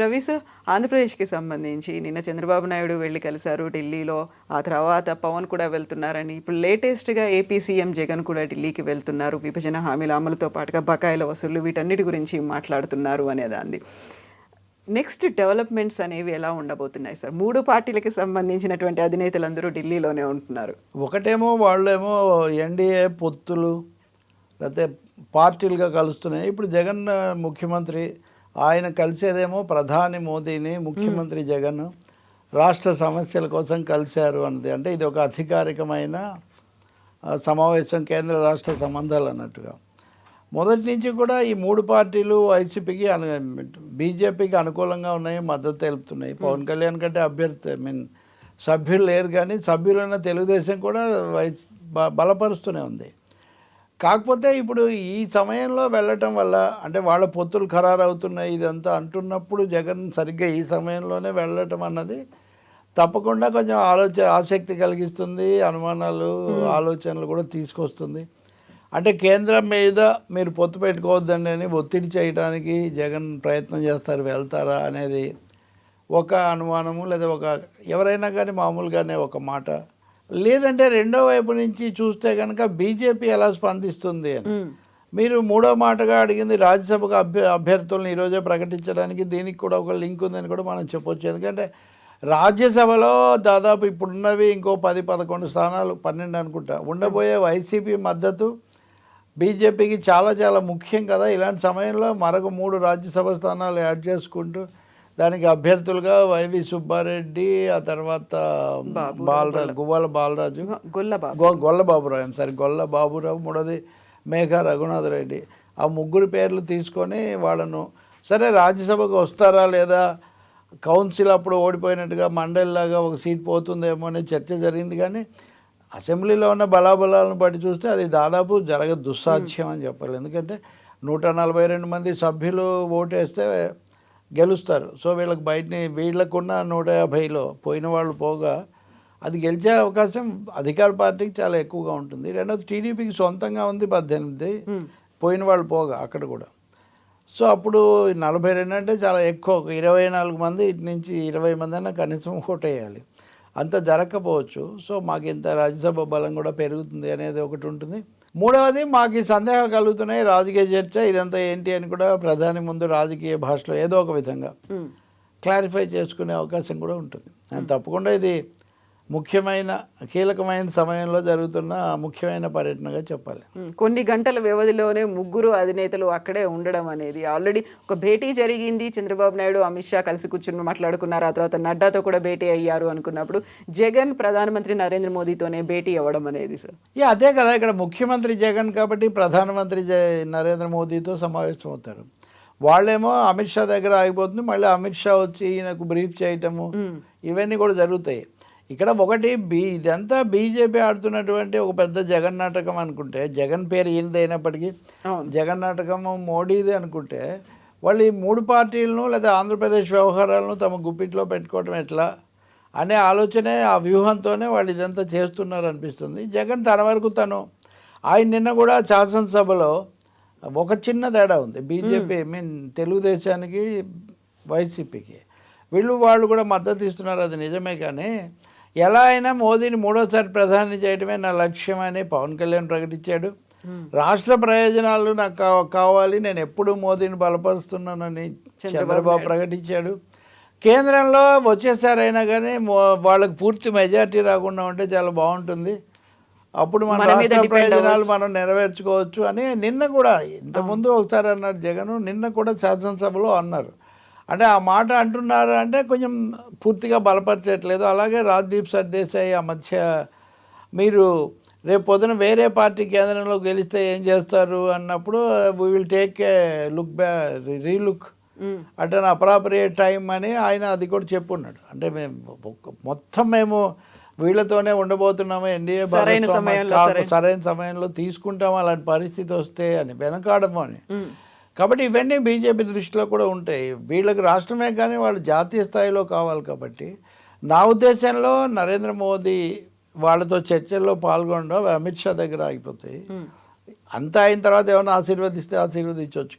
Ravi sir, ఆంధ్రప్రదేశ్కి సంబంధించి నిన్న చంద్రబాబు నాయుడు వెళ్ళి కలిశారు ఢిల్లీలో. ఆ తర్వాత పవన్ కూడా వెళ్తున్నారని, ఇప్పుడు లేటెస్ట్గా ఏపీ సీఎం జగన్ కూడా ఢిల్లీకి వెళ్తున్నారు. విభజన హామీల అమలుతో పాటుగా బకాయిల వసూళ్లు వీటన్నిటి గురించి మాట్లాడుతున్నారు అనేదాన్ని. నెక్స్ట్ డెవలప్మెంట్స్ అనేవి ఎలా ఉండబోతున్నాయి సార్? మూడు పార్టీలకి సంబంధించినటువంటి అధినేతలందరూ ఢిల్లీలోనే ఉంటున్నారు. ఒకటేమో వాళ్ళేమో ఎన్డీఏ పొత్తులు లేకపోతే పార్టీలుగా కలుస్తున్నాయి. ఇప్పుడు జగన్ ముఖ్యమంత్రి, ఆయన కలిసేదేమో ప్రధాని మోదీని, ముఖ్యమంత్రి జగన్ రాష్ట్ర సమస్యల కోసం కలిశారు అన్నది. అంటే ఇది ఒక అధికారికమైన సమావేశం, కేంద్ర రాష్ట్ర సంబంధాలు అన్నట్టుగా. మొదటి నుంచి కూడా ఈ మూడు పార్టీలు వైసీపీకి బీజేపీకి అనుకూలంగా ఉన్నాయి, మద్దతు తెలుపుతున్నాయి. పవన్ కళ్యాణ్ కంటే అభ్యర్థి సభ్యులు లేరు, కానీ సభ్యులైన తెలుగుదేశం కూడా బలపరుస్తూనే ఉంది. కాకపోతే ఇప్పుడు ఈ సమయంలో వెళ్ళటం వల్ల, అంటే వాళ్ళ పొత్తులు ఖరారు అవుతున్నాయి ఇదంతా అంటున్నప్పుడు జగన్ సరిగ్గా ఈ సమయంలోనే వెళ్ళటం అన్నది తప్పకుండా కొంచెం ఆసక్తి కలిగిస్తుంది, అనుమానాలు ఆలోచనలు కూడా తీసుకొస్తుంది. అంటే కేంద్రం మీద మీరు పొత్తు పెట్టుకోవద్దండి అని ఒత్తిడి చేయడానికి జగన్ ప్రయత్నం చేస్తారు, వెళ్తారా అనేది ఒక అనుమానము, లేదా ఎవరైనా కానీ మామూలుగానే ఒక మాట. లేదంటే రెండో వైపు నుంచి చూస్తే కనుక బీజేపీ ఎలా స్పందిస్తుంది అని. మీరు మూడో మాటగా అడిగింది రాజ్యసభకు అభ్యర్థులను ఈరోజే ప్రకటించడానికి, దీనికి కూడా ఒక లింక్ ఉందని కూడా మనం చెప్పొచ్చు. ఎందుకంటే రాజ్యసభలో దాదాపు ఇప్పుడున్నవి ఇంకో 10-11 స్థానాలు, 12 అనుకుంటా ఉండబోయే వైసీపీ మద్దతు బీజేపీకి చాలా చాలా ముఖ్యం కదా. ఇలాంటి సమయంలో మరొక 3 రాజ్యసభ స్థానాలు యాడ్ చేసుకుంటూ దానికి అభ్యర్థులుగా వైవి సుబ్బారెడ్డి, ఆ తర్వాత గువ్వాల బాలరాజు, గొల్ల బాబురావు, మూడోది మేఘా రఘునాథరెడ్డి, ఆ ముగ్గురు పేర్లు తీసుకొని వాళ్ళను సరే రాజ్యసభకు వస్తారా లేదా, కౌన్సిల్ అప్పుడు ఓడిపోయినట్టుగా మండలిలాగా ఒక సీట్ పోతుందేమో అనే చర్చ జరిగింది. కానీ అసెంబ్లీలో ఉన్న బలాబలాలను బట్టి చూస్తే అది దాదాపు దుస్సాధ్యం అని చెప్పాలి. ఎందుకంటే 142 మంది సభ్యులు ఓటేస్తే గెలుస్తారు. సో వీళ్ళకున్న 150లో పోయిన వాళ్ళు పోగా అది గెలిచే అవకాశం అధికార పార్టీకి చాలా ఎక్కువగా ఉంటుంది. రెండోది టీడీపీకి సొంతంగా ఉంది 18, పోయిన వాళ్ళు పోగా అక్కడ కూడా. సో అప్పుడు 42 అంటే చాలా ఎక్కువ. 24 మంది ఇటు నుంచి 20 మంది అయినా కనీసం ఓటేయాలి. అంత జరగకపోవచ్చు. సో మాకు ఇంత రాజ్యసభ బలం కూడా పెరుగుతుంది అనేది ఒకటి ఉంటుంది. మూడవది, మాకు ఈ సందేహాలు కలుగుతున్నాయి, రాజకీయ చర్చ ఇదంతా ఏంటి అని కూడా ప్రధాని ముందు రాజకీయ భాషలో ఏదో ఒక విధంగా క్లారిఫై చేసుకునే అవకాశం కూడా ఉంటుంది. తప్పకుండా ఇది ముఖ్యమైన కీలకమైన సమయంలో జరుగుతున్న ముఖ్యమైన పర్యటనగా చెప్పాలి. కొన్ని గంటల వ్యవధిలోనే ముగ్గురు అధినేతలు అక్కడే ఉండడం అనేది, ఆల్రెడీ ఒక భేటీ జరిగింది. చంద్రబాబు నాయుడు, అమిత్ షా కలిసి కూర్చుని మాట్లాడుకున్నారు. ఆ తర్వాత నడ్డాతో కూడా భేటీ అయ్యారు అనుకున్నప్పుడు జగన్ ప్రధానమంత్రి నరేంద్ర మోదీతోనే భేటీ అవ్వడం అనేది సార్. అదే కదా, ఇక్కడ ముఖ్యమంత్రి జగన్ కాబట్టి ప్రధానమంత్రి నరేంద్ర మోదీతో సమావేశం అవుతారు. వాళ్ళేమో అమిత్ షా దగ్గర ఆగిపోతుంది, మళ్ళీ అమిత్ షా వచ్చి ఈయనకు బ్రీఫ్ చేయటము ఇవన్నీ కూడా జరుగుతాయి. ఇక్కడ ఒకటి ఇదంతా బీజేపీ ఆడుతున్నటువంటి ఒక పెద్ద జగన్ నాటకం అనుకుంటే, జగన్ పేరు ఈయనది అయినప్పటికీ జగన్ నాటకము మోడీది అనుకుంటే, వాళ్ళు ఈ మూడు పార్టీలను లేదా ఆంధ్రప్రదేశ్ వ్యవహారాలను తమ గుప్పిట్లో పెట్టుకోవటం ఎట్లా అనే ఆలోచనే, ఆ వ్యూహంతోనే వాళ్ళు ఇదంతా చేస్తున్నారు అనిపిస్తుంది. జగన్ తన వరకు ఆయన నిన్న కూడా శాసనసభలో ఒక చిన్న తేడా ఉంది. బీజేపీ తెలుగుదేశానికి వైసీపీకి వాళ్ళు కూడా మద్దతు ఇస్తున్నారు, అది నిజమే. కానీ ఎలా అయినా మోదీని మూడోసారి ప్రధాని చేయడమే నా లక్ష్యం అని పవన్ కళ్యాణ్ ప్రకటించాడు. రాష్ట్ర ప్రయోజనాలు నాకు కావాలి, నేను ఎప్పుడు మోదీని బలపరుస్తున్నానని చంద్రబాబు ప్రకటించాడు. కేంద్రంలో వచ్చేసారైనా కానీ వాళ్ళకి పూర్తి మెజార్టీ రాకుండా ఉంటే చాలా బాగుంటుంది, అప్పుడు మన రాష్ట్ర ప్రయోజనాలు మనం నెరవేర్చుకోవచ్చు అని నిన్న కూడా, ఇంతకుముందు ఒకసారి అన్నారు జగన్, నిన్న కూడా శాసనసభలో అన్నారు. అంటే ఆ మాట అంటున్నారు అంటే కొంచెం పూర్తిగా బలపరచట్లేదు. అలాగే రాజ్దీప్ సర్దేశాయి ఆ మధ్య, మీరు రేపు పొద్దున వేరే పార్టీ కేంద్రంలో గెలిస్తే ఏం చేస్తారు అన్నప్పుడు we will take a relook అంటే అప్రాపరియేట్ టైం అని ఆయన అది కూడా చెప్పున్నాడు. అంటే మేము వీళ్ళతోనే ఉండబోతున్నాము, ఎన్డీఏ సరైన సమయంలో తీసుకుంటాము అలాంటి పరిస్థితి వస్తే అని, వెనకాడము అని. కాబట్టి ఇవన్నీ బీజేపీ దృష్టిలో కూడా ఉంటాయి. వీళ్ళకి రాష్ట్రమే కానీ వాళ్ళు జాతీయ స్థాయిలో కావాలి. కాబట్టి నా ఉద్దేశంలో నరేంద్ర మోదీ వాళ్ళతో చర్చల్లో పాల్గొనడం అమిత్ షా దగ్గర ఆగిపోతాయి. అంతా అయిన తర్వాత ఏమైనా ఆశీర్వదిస్తే ఆశీర్వదించవచ్చు.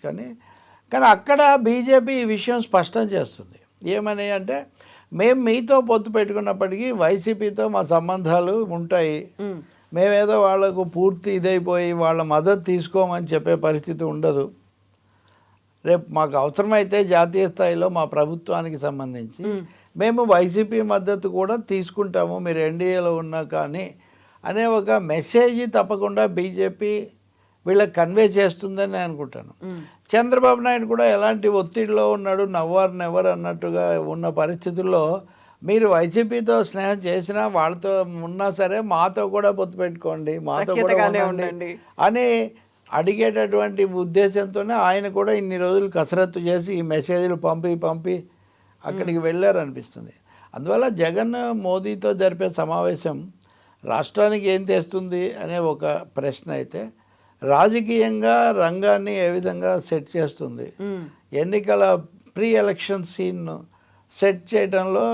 కానీ అక్కడ బీజేపీ ఈ విషయం స్పష్టం చేస్తుంది. ఏమని అంటే, మేము మీతో పొత్తు పెట్టుకున్నప్పటికీ వైసీపీతో మా సంబంధాలు ఉంటాయి, మేమేదో వాళ్లకు పూర్తి ఇదైపోయి వాళ్ళ మద్దతు తీసుకోమని చెప్పే పరిస్థితి ఉండదు. రేపు మాకు అవసరమైతే జాతీయ స్థాయిలో మా ప్రభుత్వానికి సంబంధించి మేము వైసీపీ మద్దతు కూడా తీసుకుంటాము, మీరు ఎన్డీఏలో ఉన్నా కానీ అనే ఒక మెసేజ్ తప్పకుండా బీజేపీ వీళ్ళకి కన్వే చేస్తుందని నేను అనుకుంటాను. చంద్రబాబు నాయుడు కూడా ఎలాంటి ఒత్తిడిలో ఉన్నాడు, నవ్వారు నెవర్ అన్నట్టుగా ఉన్న పరిస్థితుల్లో మీరు వైసీపీతో స్నేహం చేసినా వాళ్ళతో ఉన్నా సరే మాతో కూడా పొత్తు పెట్టుకోండి, మాతో కూడా ఉండండి అని అడిగేటటువంటి ఉద్దేశంతోనే ఆయన కూడా ఇన్ని రోజులు కసరత్తు చేసి ఈ మెసేజ్లు పంపి అక్కడికి వెళ్ళారనిపిస్తుంది. అందువల్ల జగన్ మోదీతో జరిపే సమావేశం రాష్ట్రానికి ఏం తెస్తుంది అనే ఒక ప్రశ్న అయితే, రాజకీయంగా రంగాన్ని ఏ విధంగా సెట్ చేస్తుంది, ఎన్నికల ప్రీ ఎలక్షన్ సీన్ సెట్ చేయడంలో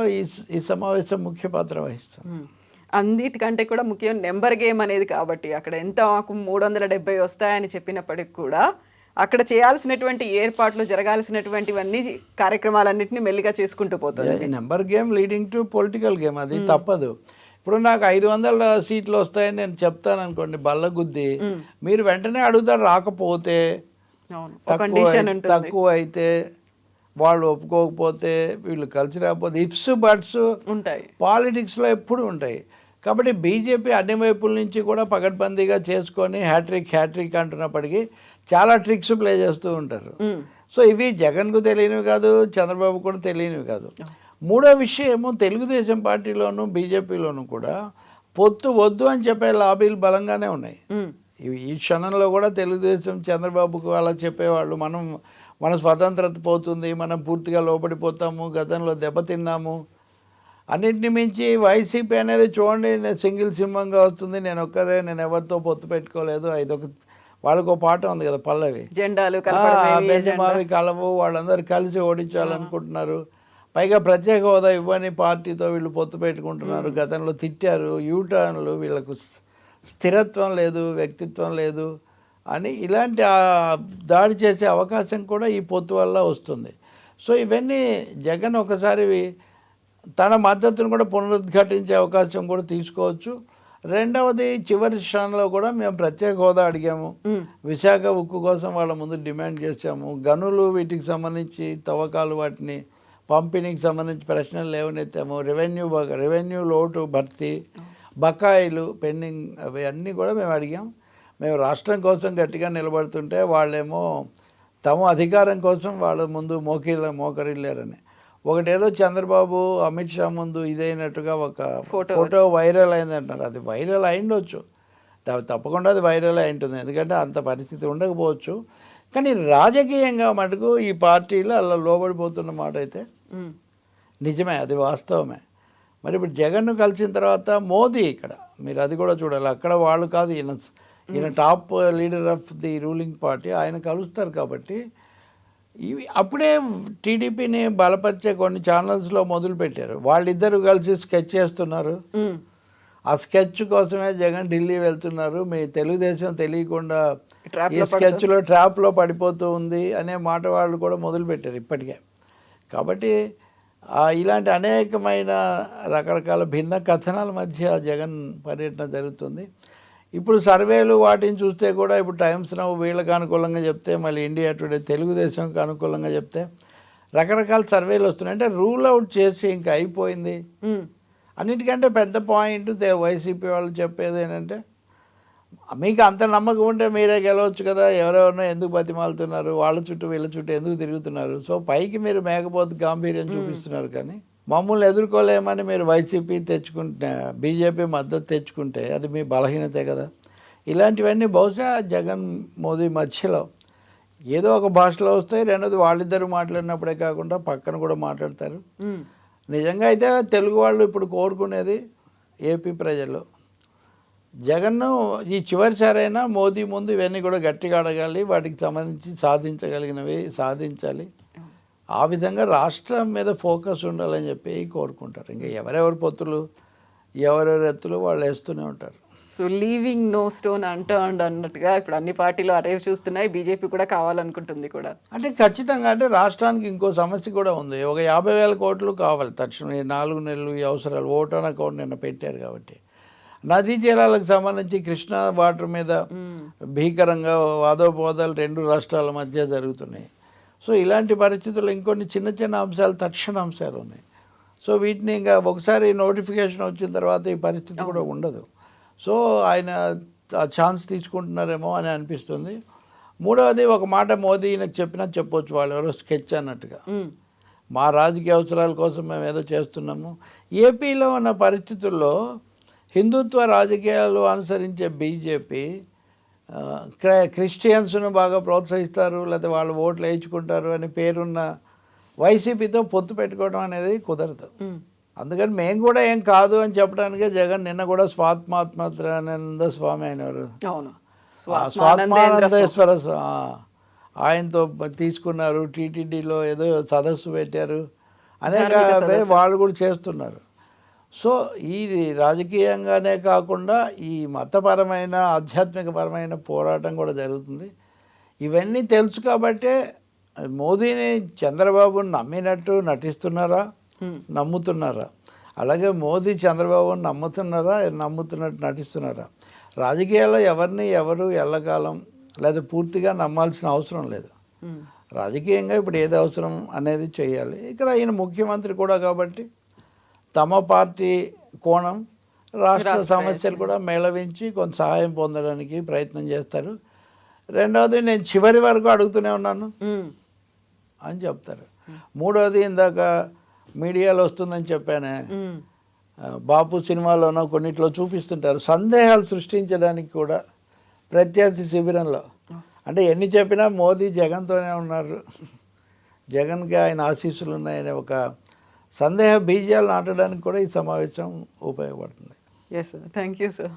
ఈ సమావేశం ముఖ్య పాత్ర వహిస్తుంది. అన్నిటికంటే కూడా ముఖ్యం నెంబర్ గేమ్ అనేది. కాబట్టి అక్కడ ఎంత మాకు 370 వస్తాయని చెప్పినప్పటికి కూడా అక్కడ చేయాల్సినటువంటి ఏర్పాట్లు, జరగాల్సినటువంటివన్నీ కార్యక్రమాలన్నింటినీ మెల్లిగా చేసుకుంటూ పోతుంది. Number game leading to political game, అది తప్పదు. ఇప్పుడు నాకు 500 సీట్లు వస్తాయని నేను చెప్తాను అనుకోండి బల్లగుద్ది, మీరు వెంటనే అడుగుతారు రాకపోతే, తక్కువ అయితే, వాళ్ళు ఒప్పుకోకపోతే, వీళ్ళు కలిసి రాకపోతే, ఇఫ్స్ బట్స్ ఉంటాయి పాలిటిక్స్లో ఎప్పుడు ఉంటాయి. కాబట్టి బీజేపీ అన్ని వైపుల నుంచి కూడా పకడ్బందీగా చేసుకొని హ్యాట్రిక్ అంటున్నప్పటికీ చాలా ట్రిక్స్ ప్లే చేస్తూ ఉంటారు. సో ఇవి జగన్కు తెలియనివి కాదు, చంద్రబాబు కూడా తెలియనివి కాదు. మూడో విషయము, తెలుగుదేశం పార్టీలోను బీజేపీలోను కూడా పొత్తు వద్దు అని చెప్పే లాబీలు బలంగానే ఉన్నాయి. ఈ క్షణంలో కూడా తెలుగుదేశం చంద్రబాబుకు అలా చెప్పేవాళ్ళు, మన స్వతంత్రత పోతుంది, మనం పూర్తిగా లోపడిపోతాము, గతంలో దెబ్బతిన్నాము, అన్నింటిని మించి వైసీపీ అనేది చూడండి సింగిల్ సింహంగా వస్తుంది, నేను ఎవరితో పొత్తు పెట్టుకోలేదు, వాళ్ళకు పాట ఉంది కదా పల్లవి, జెండాలు మావి కలవు, వాళ్ళందరూ కలిసి ఓడించాలనుకుంటున్నారు, పైగా ప్రత్యేక హోదా ఇవ్వని పార్టీతో వీళ్ళు పొత్తు పెట్టుకుంటున్నారు, గతంలో తిట్టారు, యూటర్న్లు, వీళ్ళకు స్థిరత్వం లేదు, వ్యక్తిత్వం లేదు అని ఇలాంటి దాడి చేసే అవకాశం కూడా ఈ పొత్తు వల్ల వస్తుంది. సో ఇవన్నీ జగన్ ఒకసారి తన మద్దతును కూడా పునరుద్ఘాటించే అవకాశం కూడా తీసుకోవచ్చు. రెండవది, చివరి క్షణంలో కూడా మేము ప్రత్యేక హోదా అడిగాము, విశాఖ ఉక్కు కోసం వాళ్ళ ముందు డిమాండ్ చేశాము, గనులు వీటికి సంబంధించి తవ్వకాలు వాటిని పంపిణీకి సంబంధించి ప్రశ్నలు లేవనెత్తాము, రెవెన్యూ లోటు భర్తీ, బకాయిలు పెండింగ్, అవి అన్నీ కూడా మేము అడిగాం. మేము రాష్ట్రం కోసం గట్టిగా నిలబడుతుంటే వాళ్ళేమో తమ అధికారం కోసం వాళ్ళ ముందు మోకరిల్లారని. ఒకటేదో చంద్రబాబు అమిత్ షా ముందు ఇదైనట్టుగా ఒక ఫోటో వైరల్ అయింది అంటారు. అది వైరల్ అయిండొచ్చు, తప్పకుండా అది వైరల్ అయి ఉంటుంది, ఎందుకంటే అంత పరిస్థితి ఉండకపోవచ్చు. కానీ రాజకీయంగా మటుకు ఈ పార్టీలు అలా లోబడిపోతున్న మాట అయితే నిజమే, అది వాస్తవమే. మరి ఇప్పుడు జగన్ను కలిసిన తర్వాత మోదీ ఇక్కడ మీరు అది కూడా చూడాలి, అక్కడ వాళ్ళు కాదు, ఈయన top leader of the ruling party, ఆయన కలుస్తారు. కాబట్టి ఇవి అప్పుడే టీడీపీని బలపరిచే కొన్ని ఛానల్స్లో మొదలుపెట్టారు, వాళ్ళిద్దరూ కలిసి స్కెచ్ చేస్తున్నారు. ఆ స్కెచ్ కోసమే జగన్ ఢిల్లీ వెళ్తున్నారు, మీ తెలుగుదేశం తెలియకుండా ఈ స్కెచ్లో ట్రాప్లో పడిపోతూ ఉంది అనే మాట వాళ్ళు కూడా మొదలుపెట్టారు ఇప్పటికే. కాబట్టి ఇలాంటి అనేకమైన రకరకాల భిన్న కథనాల మధ్య జగన్ పర్యటన జరుగుతుంది. ఇప్పుడు సర్వేలు వాటిని చూస్తే కూడా ఇప్పుడు టైమ్స్ నౌ వీళ్ళకి అనుకూలంగా చెప్తే, మళ్ళీ ఇండియా టుడే తెలుగుదేశంకి అనుకూలంగా చెప్తే రకరకాల సర్వేలు వస్తున్నాయి. అంటే రూల్ అవుట్ చేసి ఇంకా అయిపోయింది. అన్నిటికంటే పెద్ద పాయింట్ వైసీపీ వాళ్ళు చెప్పేది ఏంటంటే, మీకు అంత నమ్మకం ఉంటే మీరే గెలవచ్చు కదా, ఎవరెవరినో ఎందుకు బతిమాలుతున్నారు, వాళ్ళ చుట్టూ వీళ్ళ చుట్టూ ఎందుకు తిరుగుతున్నారు, సో పైకి మీరు మేకపోతే గాంభీర్యం చూపిస్తున్నారు, కానీ మమ్మల్ని ఎదుర్కోలేమని మీరు వైసీపీ తెచ్చుకుంటే, బీజేపీ మద్దతు తెచ్చుకుంటే అది మీ బలహీనతే కదా. ఇలాంటివన్నీ బహుశా జగన్ మోదీ మధ్యలో ఏదో ఒక భాషలో వస్తాయి. రెండోది వాళ్ళిద్దరు మాట్లాడినప్పుడే కాకుండా పక్కన కూడా మాట్లాడతారు. నిజంగా అయితే తెలుగు వాళ్ళు ఇప్పుడు కోరుకునేది, ఏపీ ప్రజలు జగన్ను ఈ చివరిసారైనా మోదీ ముందు ఇవన్నీ కూడా గట్టిగా అడగాలి, వాటికి సంబంధించి సాధించగలిగినవి సాధించాలి, ఆ విధంగా రాష్ట్రం మీద ఫోకస్ ఉండాలని చెప్పి కోరుకుంటారు. ఇంకా ఎవరెవరి పొత్తులు ఎవరెవరి ఎత్తులు వాళ్ళు వేస్తూనే ఉంటారు. So leaving no stone unturned అన్నట్టుగా ఇప్పుడు అన్ని పార్టీలు అటే చూస్తున్నాయి, బీజేపీ కూడా కావాలనుకుంటుంది కూడా. అంటే ఖచ్చితంగా అంటే రాష్ట్రానికి ఇంకో సమస్య కూడా ఉంది. ఒక 50,000 కోట్లు కావాలి తక్షణం. ఈ 4 నెలలు ఈ అవసరాలు ఓట్ ఆన్ అకౌంట్ నిన్న పెట్టారు కాబట్టి. నదీ జలాలకు సంబంధించి కృష్ణా వాటర్ మీద భీకరంగా వాదోపవాదాలు 2 రాష్ట్రాల మధ్య జరుగుతున్నాయి. సో ఇలాంటి పరిస్థితుల్లో ఇంకొన్ని చిన్న చిన్న అంశాలు, తక్షణ అంశాలు ఉన్నాయి. సో వీటిని ఇంకా ఒకసారి నోటిఫికేషన్ వచ్చిన తర్వాత ఈ పరిస్థితి కూడా ఉండదు. సో ఆయన ఆ ఛాన్స్ తీసుకుంటున్నారేమో అని అనిపిస్తుంది. మూడవది, ఒక మాట మోదీ నాకు చెప్పినా చెప్పొచ్చు, వాళ్ళు ఎవరో స్కెచ్ అన్నట్టుగా, మా రాజకీయ అవసరాల కోసం మేము ఏదో చేస్తున్నాము. ఏపీలో ఉన్న పరిస్థితుల్లో హిందుత్వ రాజకీయాలు అనుసరించే బీజేపీ క్రిస్టియన్స్ను బాగా ప్రోత్సహిస్తారు, లేకపోతే వాళ్ళు ఓట్లు వేయించుకుంటారు అని పేరున్న వైసీపీతో పొత్తు పెట్టుకోవడం అనేది కుదరదు. అందుకని మేము కూడా ఏం కాదు అని చెప్పడానికే జగన్ నిన్న కూడా స్వాత్మాత్మానంద స్వామి అయినవారు, స్వాత్మానందేశ్వర ఆయనతో తీసుకున్నారు. టీటీడీలో ఏదో సదస్సు పెట్టారు, అనేక వాళ్ళు కూడా చేస్తున్నారు. సో ఈ రాజకీయంగానే కాకుండా ఈ మతపరమైన ఆధ్యాత్మికపరమైన పోరాటం కూడా జరుగుతుంది. ఇవన్నీ తెలుసు కాబట్టే మోదీని చంద్రబాబుని నమ్మినట్టు నటిస్తున్నారా, నమ్ముతున్నారా? అలాగే మోదీ చంద్రబాబుని నమ్ముతున్నట్టు నటిస్తున్నారా? రాజకీయాల్లో ఎవరు ఎల్లకాలం లేదా పూర్తిగా నమ్మాల్సిన అవసరం లేదు. రాజకీయంగా ఇప్పుడు ఏది అవసరం అనేది చేయాలి. ఇక్కడ ఈయన ముఖ్యమంత్రి కూడా కాబట్టి తమ పార్టీ కోణం, రాష్ట్ర సమస్యలు కూడా మేళవించి కొంత సహాయం పొందడానికి ప్రయత్నం చేస్తారు. రెండవది, నేను చివరి వరకు అడుగుతూనే ఉన్నాను అని చెప్తారు. మూడవది, ఇందాక మీడియాలో వస్తుందని చెప్పానే, బాపు సినిమాలోనో కొన్నిట్లో చూపిస్తుంటారు, సందేహాలు సృష్టించడానికి కూడా ప్రత్యర్థి శిబిరంలో. అంటే ఎన్ని చెప్పినా మోదీ జగన్తోనే ఉన్నారు, జగన్కి ఆయన ఆశీస్సులు ఉన్నాయనే ఒక సందేహ బీజాలు నాటడానికి కూడా ఈ సమావేశం ఉపయోగపడుతుంది. Yes sir, thank you sir.